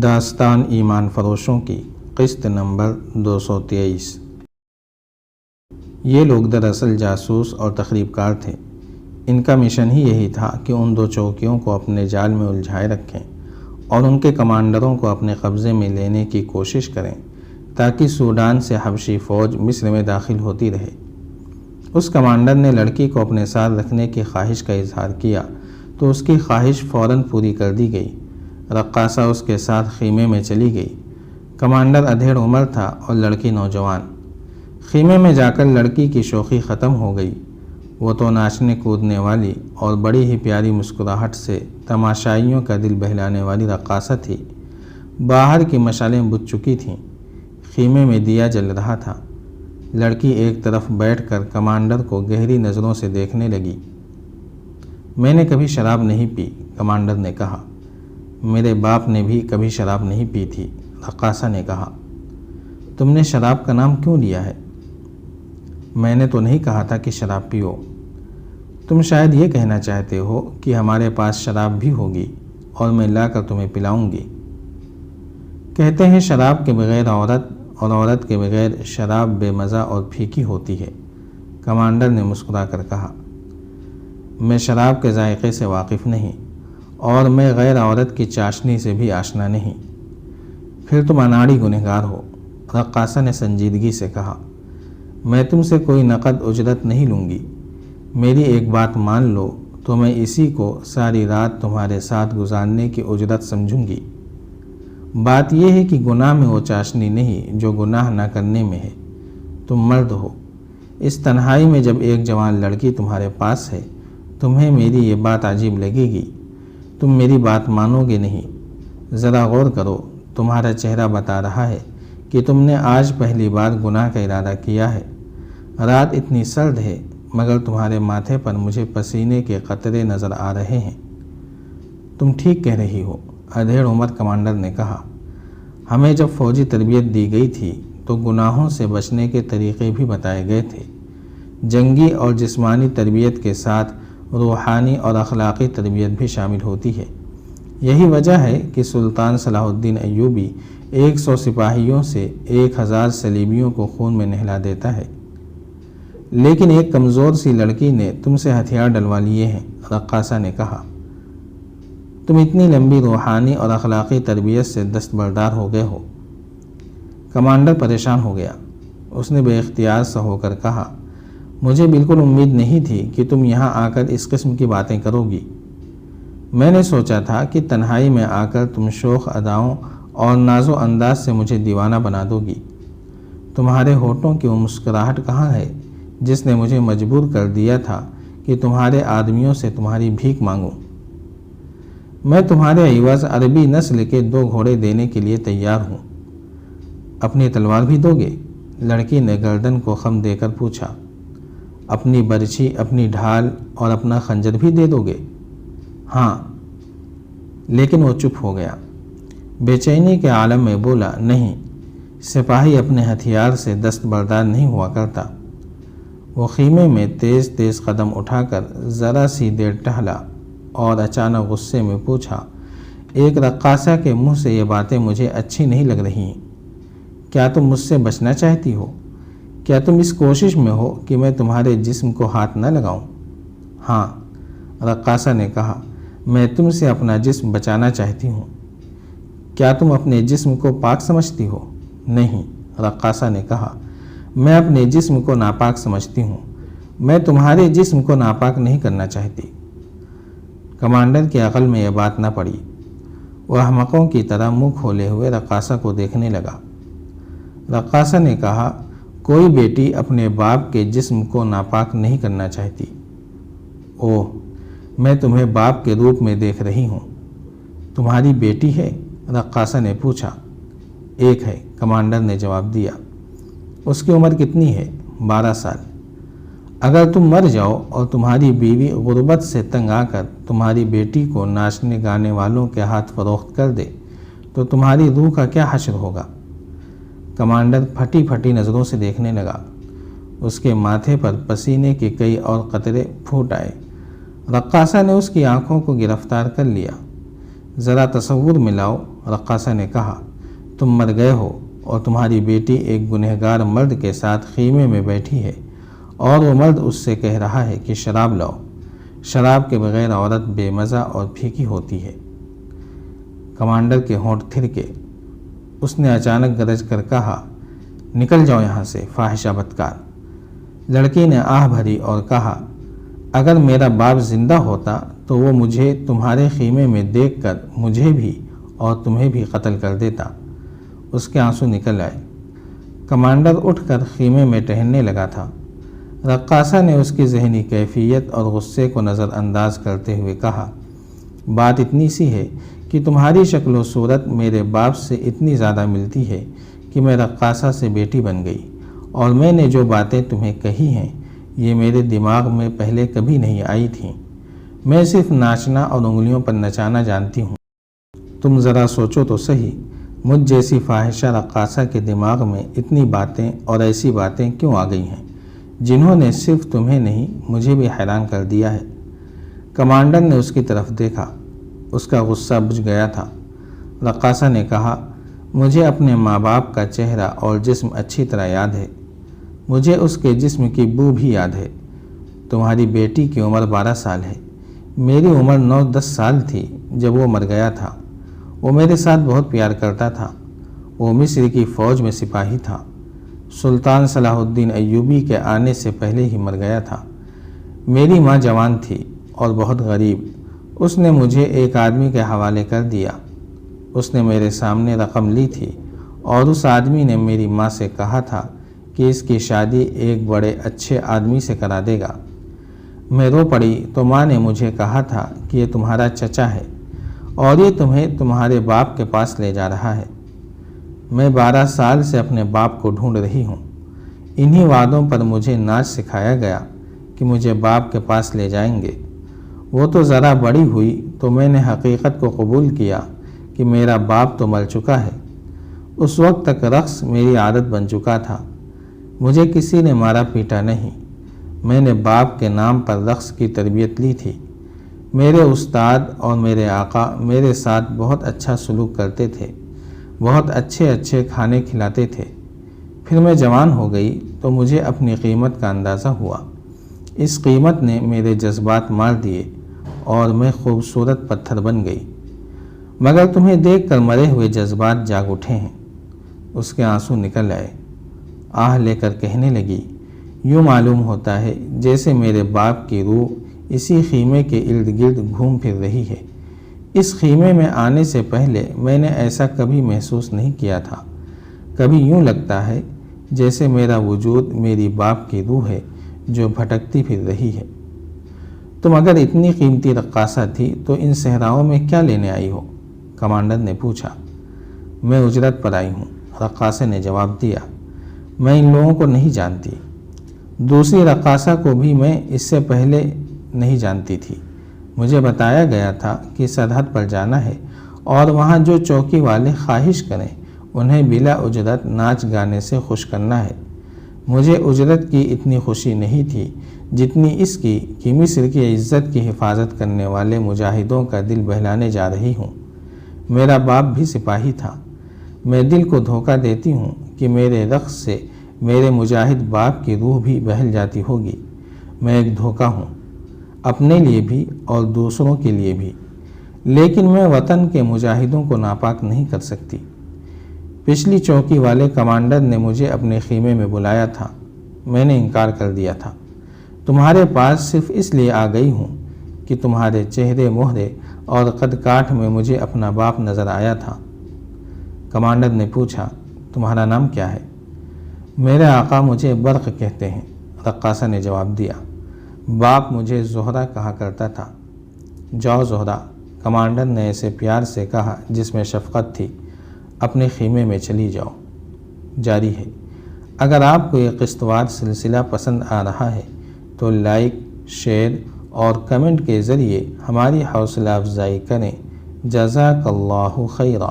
داستان ایمان فروشوں کی قسط نمبر 223۔ یہ لوگ دراصل جاسوس اور تخریب کار تھے۔ ان کا مشن ہی یہی تھا کہ ان دو چوکیوں کو اپنے جال میں الجھائے رکھیں اور ان کے کمانڈروں کو اپنے قبضے میں لینے کی کوشش کریں تاکہ سوڈان سے حبشی فوج مصر میں داخل ہوتی رہے۔ اس کمانڈر نے لڑکی کو اپنے ساتھ رکھنے کی خواہش کا اظہار کیا تو اس کی خواہش فوراً پوری کر دی گئی۔ رقاصہ اس کے ساتھ خیمے میں چلی گئی۔ کمانڈر ادھیڑ عمر تھا اور لڑکی نوجوان۔ خیمے میں جا کر لڑکی کی شوخی ختم ہو گئی۔ وہ تو ناچنے کودنے والی اور بڑی ہی پیاری مسکراہٹ سے تماشائیوں کا دل بہلانے والی رقاصہ تھی۔ باہر کی مشالیں بجھ چکی تھیں۔ خیمے میں دیا جل رہا تھا۔ لڑکی ایک طرف بیٹھ کر کمانڈر کو گہری نظروں سے دیکھنے لگی۔ میں نے کبھی شراب نہیں پی، کمانڈر نے کہا۔ میرے باپ نے بھی کبھی شراب نہیں پی تھی، رقاصہ نے کہا۔ تم نے شراب کا نام کیوں لیا ہے؟ میں نے تو نہیں کہا تھا کہ شراب پیو۔ تم شاید یہ کہنا چاہتے ہو کہ ہمارے پاس شراب بھی ہوگی اور میں لا کر تمہیں پلاؤں گی۔ کہتے ہیں شراب کے بغیر عورت اور عورت کے بغیر شراب بے مزہ اور پھیکی ہوتی ہے، کمانڈر نے مسکرا کر کہا۔ میں شراب کے ذائقے سے واقف نہیں اور میں غیر عورت کی چاشنی سے بھی آشنا نہیں۔ پھر تم اناڑی گنہگار ہو، رقاصہ نے سنجیدگی سے کہا۔ میں تم سے کوئی نقد اجرت نہیں لوں گی۔ میری ایک بات مان لو تو میں اسی کو ساری رات تمہارے ساتھ گزارنے کی اجرت سمجھوں گی۔ بات یہ ہے کہ گناہ میں وہ چاشنی نہیں جو گناہ نہ کرنے میں ہے۔ تم مرد ہو۔ اس تنہائی میں جب ایک جوان لڑکی تمہارے پاس ہے، تمہیں میری یہ بات عجیب لگے گی۔ تم میری بات مانو گے نہیں۔ ذرا غور کرو، تمہارا چہرہ بتا رہا ہے کہ تم نے آج پہلی بار گناہ کا ارادہ کیا ہے۔ رات اتنی سرد ہے مگر تمہارے ماتھے پر مجھے پسینے کے قطرے نظر آ رہے ہیں۔ تم ٹھیک کہہ رہی ہو، ادھیڑ عمر کمانڈر نے کہا۔ ہمیں جب فوجی تربیت دی گئی تھی تو گناہوں سے بچنے کے طریقے بھی بتائے گئے تھے۔ جنگی اور جسمانی تربیت کے ساتھ روحانی اور اخلاقی تربیت بھی شامل ہوتی ہے۔ یہی وجہ ہے کہ سلطان صلاح الدین ایوبی 100 سپاہیوں سے 1000 صلیبیوں کو خون میں نہلا دیتا ہے۔ لیکن ایک کمزور سی لڑکی نے تم سے ہتھیار ڈلوا لیے ہیں، رقاصہ نے کہا۔ تم اتنی لمبی روحانی اور اخلاقی تربیت سے دستبردار ہو گئے ہو۔ کمانڈر پریشان ہو گیا۔ اس نے بے اختیار سا ہو کر کہا، مجھے بالکل امید نہیں تھی کہ تم یہاں آ کر اس قسم کی باتیں کرو گی۔ میں نے سوچا تھا کہ تنہائی میں آ کر تم شوخ اداؤں اور ناز و انداز سے مجھے دیوانہ بنا دو گی۔ تمہارے ہونٹوں کی وہ مسکراہٹ کہاں ہے جس نے مجھے مجبور کر دیا تھا کہ تمہارے آدمیوں سے تمہاری بھیک مانگوں؟ میں تمہارے عوض عربی نسل کے 2 گھوڑے دینے کے لیے تیار ہوں۔ اپنی تلوار بھی دو گے؟ لڑکی نے گردن کو خم دے کر پوچھا۔ اپنی برچھی، اپنی ڈھال اور اپنا خنجر بھی دے دو گے؟ ہاں۔ لیکن وہ چپ ہو گیا۔ بے چینی کے عالم میں بولا، نہیں، سپاہی اپنے ہتھیار سے دستبردار نہیں ہوا کرتا۔ وہ خیمے میں تیز تیز قدم اٹھا کر ذرا سی دیر ٹہلا اور اچانک غصے میں پوچھا، ایک رقاصہ کے منہ سے یہ باتیں مجھے اچھی نہیں لگ رہی ہیں۔ کیا تم مجھ سے بچنا چاہتی ہو؟ کیا تم اس کوشش میں ہو کہ میں تمہارے جسم کو ہاتھ نہ لگاؤں؟ ہاں، رقاصہ نے کہا، میں تم سے اپنا جسم بچانا چاہتی ہوں۔ کیا تم اپنے جسم کو پاک سمجھتی ہو؟ نہیں، رقاصہ نے کہا، میں اپنے جسم کو ناپاک سمجھتی ہوں۔ میں تمہارے جسم کو ناپاک نہیں کرنا چاہتی۔ کمانڈر کی عقل میں یہ بات نہ پڑی۔ وہ احمقوں کی طرح منہ کھولے ہوئے رقاصہ کو دیکھنے لگا۔ رقاصہ نے کہا، کوئی بیٹی اپنے باپ کے جسم کو ناپاک نہیں کرنا چاہتی۔ اوہ، میں تمہیں باپ کے روپ میں دیکھ رہی ہوں۔ تمہاری بیٹی ہے؟ رقاصہ نے پوچھا۔ ایک ہے، کمانڈر نے جواب دیا۔ اس کی عمر کتنی ہے؟ 12 سال۔ اگر تم مر جاؤ اور تمہاری بیوی غربت سے تنگ آ کر تمہاری بیٹی کو ناچنے گانے والوں کے ہاتھ فروخت کر دے تو تمہاری روح کا کیا حشر ہوگا؟ کمانڈر پھٹی پھٹی نظروں سے دیکھنے لگا۔ اس کے ماتھے پر پسینے کے کئی اور قطرے پھوٹ آئے۔ رقاصہ نے اس کی آنکھوں کو گرفتار کر لیا۔ ذرا تصور میں لاؤ، رقاصہ نے کہا، تم مر گئے ہو اور تمہاری بیٹی ایک گنہگار مرد کے ساتھ خیمے میں بیٹھی ہے اور وہ مرد اس سے کہہ رہا ہے کہ شراب لاؤ۔ شراب کے بغیر عورت بے مزہ اور پھیکی ہوتی ہے۔ کمانڈر کے ہونٹ تھرکے۔ اس نے اچانک گرج کر کہا، نکل جاؤ یہاں سے فاحشہ بدکار۔ لڑکی نے آہ بھری اور کہا، اگر میرا باپ زندہ ہوتا تو وہ مجھے تمہارے خیمے میں دیکھ کر مجھے بھی اور تمہیں بھی قتل کر دیتا۔ اس کے آنسو نکل آئے۔ کمانڈر اٹھ کر خیمے میں ٹہلنے لگا تھا۔ رقاصہ نے اس کی ذہنی کیفیت اور غصے کو نظر انداز کرتے ہوئے کہا، بات اتنی سی ہے کہ تمہاری شکل و صورت میرے باپ سے اتنی زیادہ ملتی ہے کہ میں رقاصہ سے بیٹی بن گئی، اور میں نے جو باتیں تمہیں کہی ہیں یہ میرے دماغ میں پہلے کبھی نہیں آئی تھیں۔ میں صرف ناچنا اور انگلیوں پر نچانا جانتی ہوں۔ تم ذرا سوچو تو صحیح، مجھ جیسی فاحشہ رقاصہ کے دماغ میں اتنی باتیں اور ایسی باتیں کیوں آ گئی ہیں جنہوں نے صرف تمہیں نہیں مجھے بھی حیران کر دیا ہے۔ کمانڈر نے اس کی طرف دیکھا۔ اس کا غصہ بجھ گیا تھا۔ رقاصہ نے کہا، مجھے اپنے ماں باپ کا چہرہ اور جسم اچھی طرح یاد ہے۔ مجھے اس کے جسم کی بو بھی یاد ہے۔ تمہاری بیٹی کی عمر 12 سال ہے۔ میری عمر 9-10 سال تھی جب وہ مر گیا تھا۔ وہ میرے ساتھ بہت پیار کرتا تھا۔ وہ مصر کی فوج میں سپاہی تھا۔ سلطان صلاح الدین ایوبی کے آنے سے پہلے ہی مر گیا تھا۔ میری ماں جوان تھی اور بہت غریب۔ اس نے مجھے ایک آدمی کے حوالے کر دیا۔ اس نے میرے سامنے رقم لی تھی اور اس آدمی نے میری ماں سے کہا تھا کہ اس کی شادی ایک بڑے اچھے آدمی سے کرا دے گا۔ میں رو پڑی تو ماں نے مجھے کہا تھا کہ یہ تمہارا چچا ہے اور یہ تمہیں تمہارے باپ کے پاس لے جا رہا ہے۔ میں 12 سال سے اپنے باپ کو ڈھونڈ رہی ہوں۔ انہی وعدوں پر مجھے ناچ سکھایا گیا کہ مجھے باپ کے پاس لے جائیں گے۔ وہ تو ذرا بڑی ہوئی تو میں نے حقیقت کو قبول کیا کہ میرا باپ تو مر چکا ہے۔ اس وقت تک رقص میری عادت بن چکا تھا۔ مجھے کسی نے مارا پیٹا نہیں۔ میں نے باپ کے نام پر رقص کی تربیت لی تھی۔ میرے استاد اور میرے آقا میرے ساتھ بہت اچھا سلوک کرتے تھے، بہت اچھے کھانے کھلاتے تھے۔ پھر میں جوان ہو گئی تو مجھے اپنی قیمت کا اندازہ ہوا۔ اس قیمت نے میرے جذبات مار دیے اور میں خوبصورت پتھر بن گئی۔ مگر تمہیں دیکھ کر مرے ہوئے جذبات جاگ اٹھے ہیں۔ اس کے آنسو نکل آئے۔ آہ لے کر کہنے لگی، یوں معلوم ہوتا ہے جیسے میرے باپ کی روح اسی خیمے کے ارد گرد گھوم پھر رہی ہے۔ اس خیمے میں آنے سے پہلے میں نے ایسا کبھی محسوس نہیں کیا تھا۔ کبھی یوں لگتا ہے جیسے میرا وجود میری باپ کی روح ہے جو بھٹکتی پھر رہی ہے۔ تم اگر اتنی قیمتی رقاصہ تھی تو ان صحراؤں میں کیا لینے آئی ہو؟ کمانڈر نے پوچھا۔ میں اجرت پر آئی ہوں، رقاصہ نے جواب دیا۔ میں ان لوگوں کو نہیں جانتی۔ دوسری رقاصہ کو بھی میں اس سے پہلے نہیں جانتی تھی۔ مجھے بتایا گیا تھا کہ سرحد پر جانا ہے اور وہاں جو چوکی والے خواہش کریں انہیں بلا اجرت ناچ گانے سے خوش کرنا ہے۔ مجھے اجرت کی اتنی خوشی نہیں تھی جتنی اس کی کہ مصر کی عزت کی حفاظت کرنے والے مجاہدوں کا دل بہلانے جا رہی ہوں۔ میرا باپ بھی سپاہی تھا۔ میں دل کو دھوکہ دیتی ہوں کہ میرے رقص سے میرے مجاہد باپ کی روح بھی بہل جاتی ہوگی۔ میں ایک دھوکہ ہوں، اپنے لیے بھی اور دوسروں کے لیے بھی، لیکن میں وطن کے مجاہدوں کو ناپاک نہیں کر سکتی۔ پچھلی چوکی والے کمانڈر نے مجھے اپنے خیمے میں بلایا تھا، میں نے انکار کر دیا تھا۔ تمہارے پاس صرف اس لیے آ گئی ہوں کہ تمہارے چہرے مہرے اور قد کاٹھ میں مجھے اپنا باپ نظر آیا تھا۔ کمانڈر نے پوچھا، تمہارا نام کیا ہے؟ میرے آقا مجھے برق کہتے ہیں، رقاصہ نے جواب دیا۔ باپ مجھے زہرہ کہا کرتا تھا۔ جاؤ زہرہ، کمانڈر نے ایسے پیار سے کہا جس میں شفقت تھی، اپنے خیمے میں چلی جاؤ۔ جاری ہے۔ اگر آپ کو یہ قسط وار سلسلہ پسند آ رہا ہے تو لائک، شیئر اور کمنٹ کے ذریعے ہماری حوصلہ افزائی کریں۔ جزاک اللہ خیرا۔